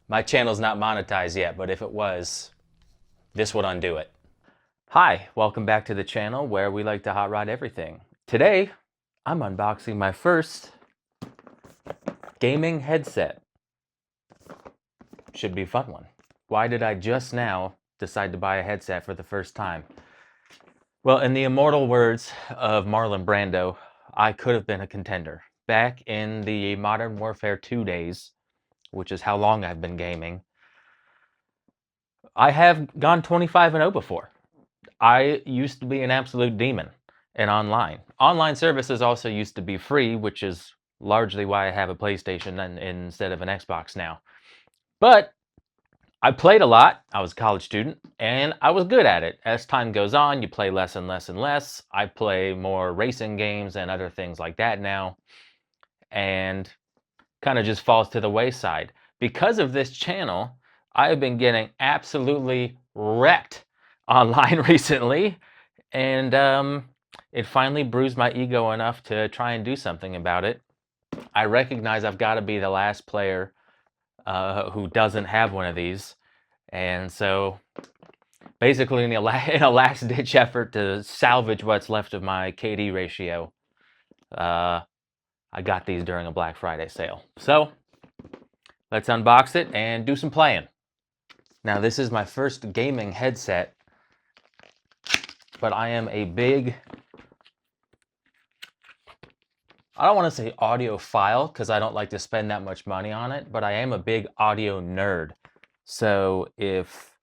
My channel's not monetized yet, but if it was, this would undo it. Hi, welcome back to the channel where we like to hot rod everything. Today, I'm unboxing my first gaming headset. Should be a fun one. Why did I just now decide to buy a headset for the first time? Well, in the immortal words of Marlon Brando, I could have been a contender. Back in the Modern Warfare 2 days, which is how long I've been gaming, I have gone 25-0 before. I used to be an absolute demon in online. Online services also used to be free, which is largely why I have a PlayStation instead of an Xbox now. But I played a lot. I was a college student, and I was good at it. As time goes on, you play less and less and less. I play more racing games and other things like that now, and kind of just falls to the wayside. Because of this channel, I have been getting absolutely wrecked online recently, and it finally bruised my ego enough to try and do something about it. I recognize I've got to be the last player who doesn't have one of these, and so basically in a last-ditch effort to salvage what's left of my KD ratio, I got these during a Black Friday sale. So let's unbox it and do some playing. Now, this is my first gaming headset, but I am a big, I don't want to say audiophile because I don't like to spend that much money on it, but I am a big audio nerd. So if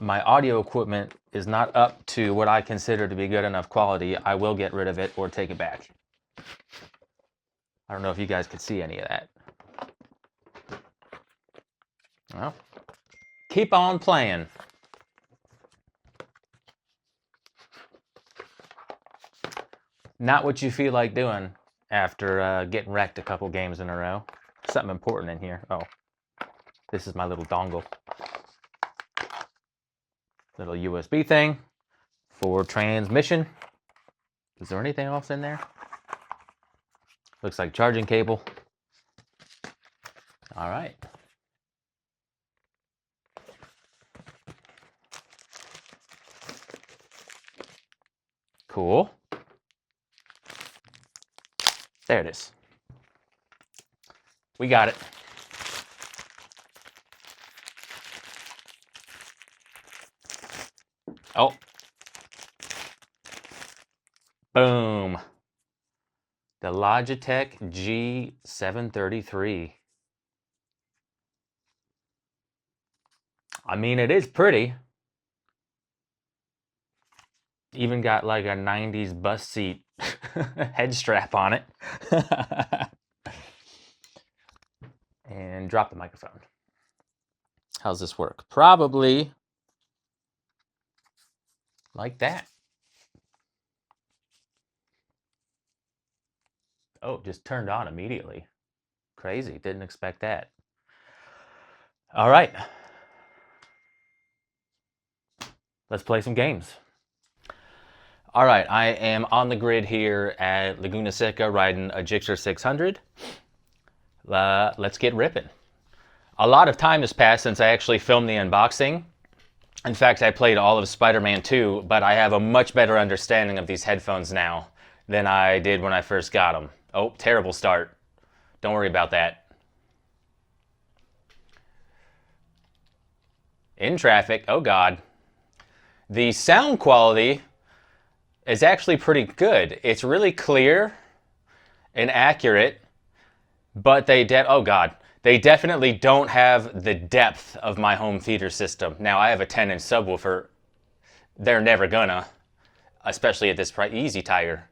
my audio equipment is not up to what I consider to be good enough quality, I will get rid of it or take it back. I don't know if you guys could see any of that. Well, keep on playing. Not what you feel like doing after getting wrecked a couple games in a row. Something important in here. Oh, this is my little dongle. Little USB thing for transmission. Is there anything else in there? Looks like charging cable. All right. Cool. There it is. We got it. Oh. Boom. The Logitech G733. I mean, it is pretty. Even got like a 90s bus seat head strap on it. And drop the microphone. How's this work? Probably like that. Oh, just turned on immediately. Crazy, didn't expect that. All right. Let's play some games. All right, I am on the grid here at Laguna Seca riding a Gixxer 600. Let's get ripping. A lot of time has passed since I actually filmed the unboxing. In fact, I played all of Spider-Man 2, but I have a much better understanding of these headphones now than I did when I first got them. Oh, terrible start. Don't worry about that. In traffic, oh God. The sound quality is actually pretty good. It's really clear and accurate, but they definitely don't have the depth of my home theater system. Now, I have a 10-inch subwoofer. They're never gonna, especially at this price. Easy, Tiger.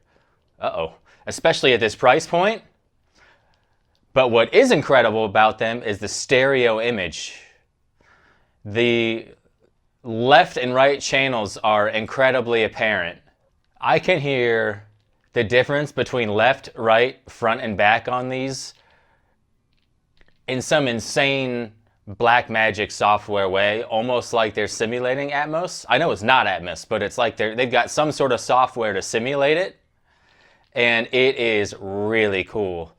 Uh-oh. Especially at this price point. But what is incredible about them is the stereo image. The left and right channels are incredibly apparent. I can hear the difference between left, right, front, and back on these in some insane black magic software way, almost like they're simulating Atmos. I know it's not Atmos, but it's like they've got some sort of software to simulate it, and it is really cool.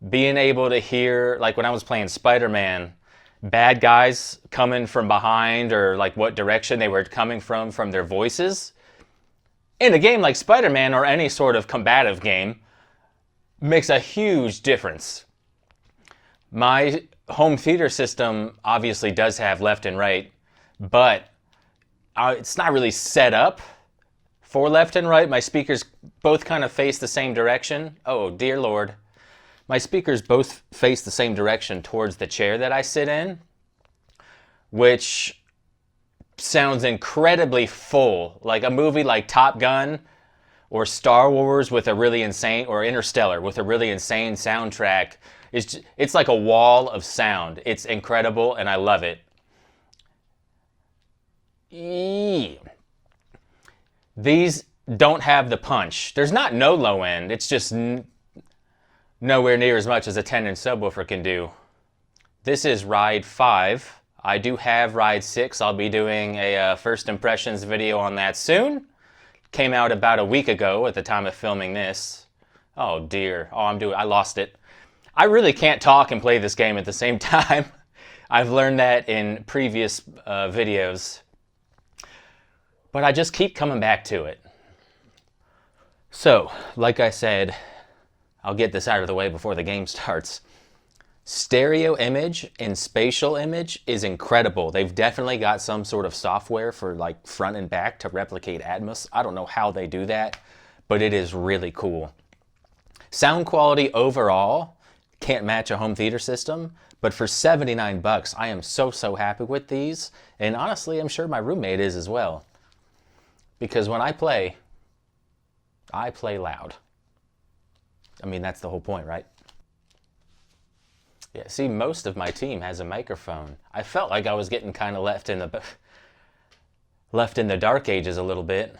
Being able to hear, like when I was playing Spider-Man, bad guys coming from behind or like what direction they were coming from their voices. In a game like Spider-Man or any sort of combative game, makes a huge difference. My home theater system obviously does have left and right, but it's not really set up for left and right. My speakers both kind of face the same direction. Oh, dear Lord. My speakers both face the same direction towards the chair that I sit in, which sounds incredibly full. Like a movie like Top Gun or Star Wars with a really insane, or Interstellar with a really insane soundtrack. It's like a wall of sound. It's incredible and I love it. These don't have the punch. There's not no low end. It's just nowhere near as much as a 10-inch subwoofer can do. This is Ride 5. I do have Ride 6. I'll be doing a first impressions video on that soon. Came out about a week ago at the time of filming this. Oh dear. I lost it. I really can't talk and play this game at the same time. I've learned that in previous videos. But I just keep coming back to it. So, like I said, I'll get this out of the way before the game starts. Stereo image and spatial image is incredible. They've definitely got some sort of software for like front and back to replicate Atmos. I don't know how they do that, but it is really cool. Sound quality overall can't match a home theater system, but for 79 bucks, I am so happy with these. And honestly, I'm sure my roommate is as well. Because when I play loud. I mean, that's the whole point, right? Yeah, see, most of my team has a microphone. I felt like I was getting kind of left in the dark ages a little bit.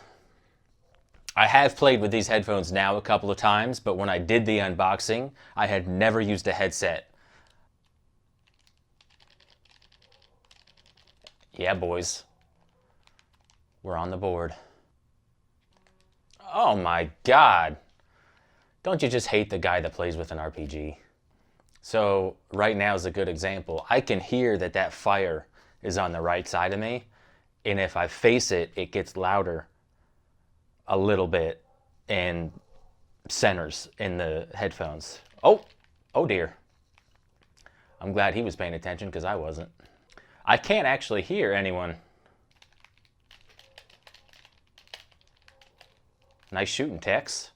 I have played with these headphones now a couple of times, but when I did the unboxing, I had never used a headset. Yeah, boys. We're on the board. Oh my God. Don't you just hate the guy that plays with an RPG? So right now is a good example. I can hear that fire is on the right side of me. And if I face it, it gets louder a little bit and centers in the headphones. Oh dear. I'm glad he was paying attention because I wasn't. I can't actually hear anyone. Nice shooting, Tex.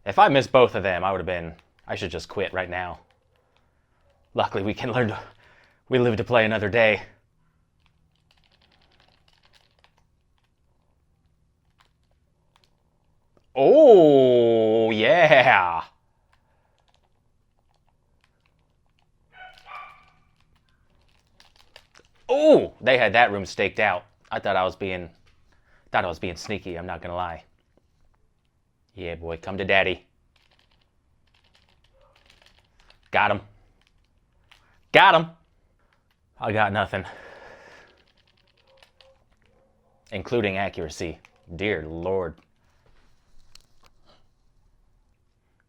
If I missed both of them, I should just quit right now. Luckily, we live to play another day. Oh, yeah. Oh, they had that room staked out. I thought I was being sneaky, I'm not gonna lie. Yeah, boy, come to daddy. Got him. Got him. I got nothing. Including accuracy. Dear Lord.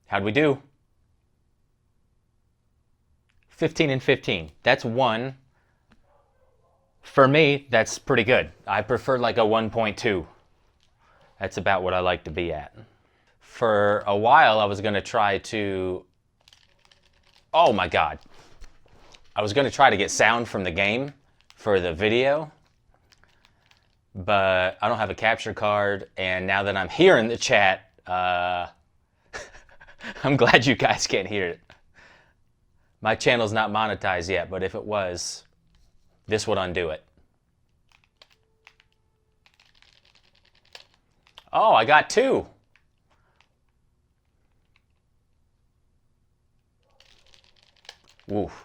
How'd we do? 15 and 15. That's one. For me, that's pretty good. I prefer like a 1.2. That's about what I like to be at. For a while, I was going to try to... Oh my God. I was going to try to get sound from the game for the video, but I don't have a capture card, and now that I'm here in the chat, I'm glad you guys can't hear it. My channel's not monetized yet, but if it was, this would undo it. Oh, I got two. Woof.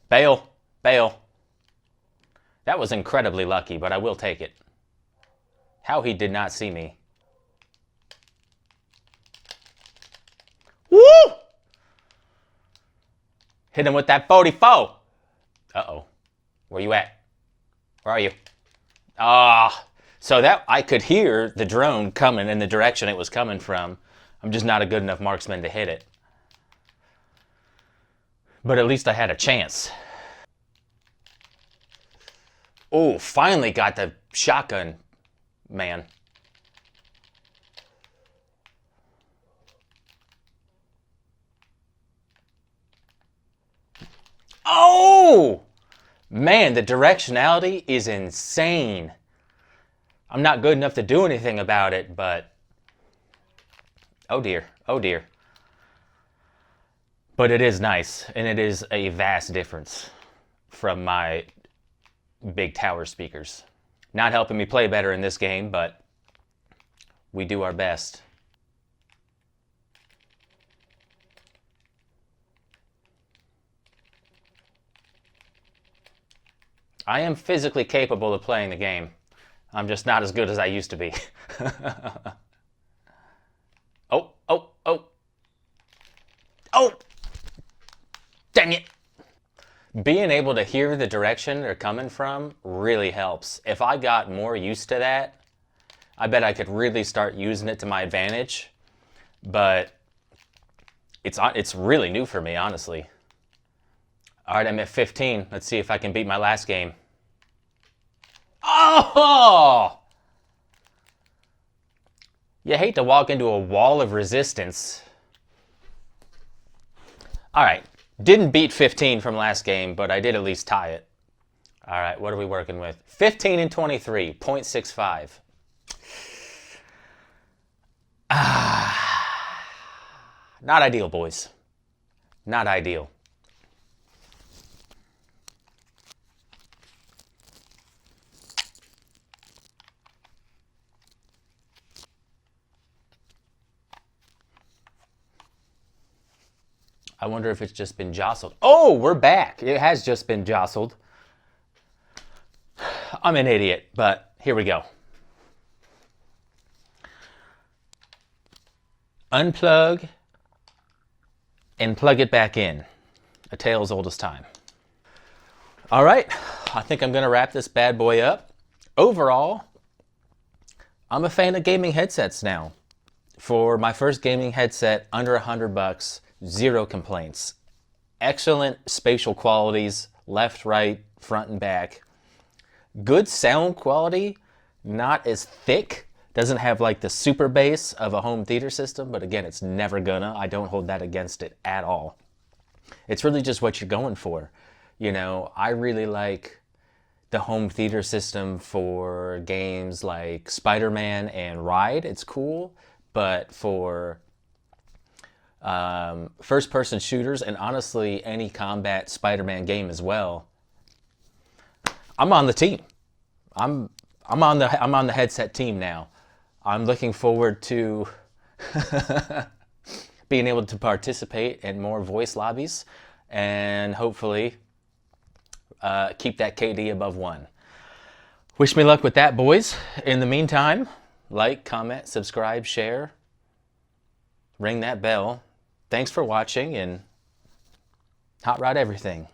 Bail. Bail. That was incredibly lucky, but I will take it. How he did not see me. Woo! Hit him with that 44. Uh-oh. Where you at? Where are you? So that I could hear the drone coming in the direction it was coming from. I'm just not a good enough marksman to hit it. But at least I had a chance. Oh, finally got the shotgun, man. Oh! Man, the directionality is insane. I'm not good enough to do anything about it, but... oh dear, oh dear. But it is nice, and it is a vast difference from my big tower speakers. Not helping me play better in this game, but we do our best. I am physically capable of playing the game. I'm just not as good as I used to be. Oh, oh, oh. Oh! Dang it! Being able to hear the direction they're coming from really helps. If I got more used to that, I bet I could really start using it to my advantage. But it's really new for me, honestly. All right, I'm at 15. Let's see if I can beat my last game. Oh! You hate to walk into a wall of resistance. All right, didn't beat 15 from last game, but I did at least tie it. All right, what are we working with? 15 and 23, 0.65. Not ideal, boys. Not ideal. I wonder if it's just been jostled. Oh, we're back. It has just been jostled. I'm an idiot, but here we go. Unplug and plug it back in. A tale as old as time. All right, I think I'm gonna wrap this bad boy up. Overall, I'm a fan of gaming headsets now. For my first gaming headset, under $100, zero complaints. Excellent spatial qualities, left, right, front, and back. Good sound quality, not as thick. Doesn't have like the super bass of a home theater system, but again, it's never gonna. I don't hold that against it at all. It's really just what you're going for. You know, I really like the home theater system for games like Spider-Man and Ride. It's cool, but for first-person shooters and honestly any combat Spider-Man game as well, I'm on the team. I'm on the headset team now. I'm looking forward to being able to participate in more voice lobbies and hopefully keep that KD above 1. Wish me luck with that, boys. In the meantime, like, comment, subscribe, share, ring that bell. Thanks for watching and hot rod everything.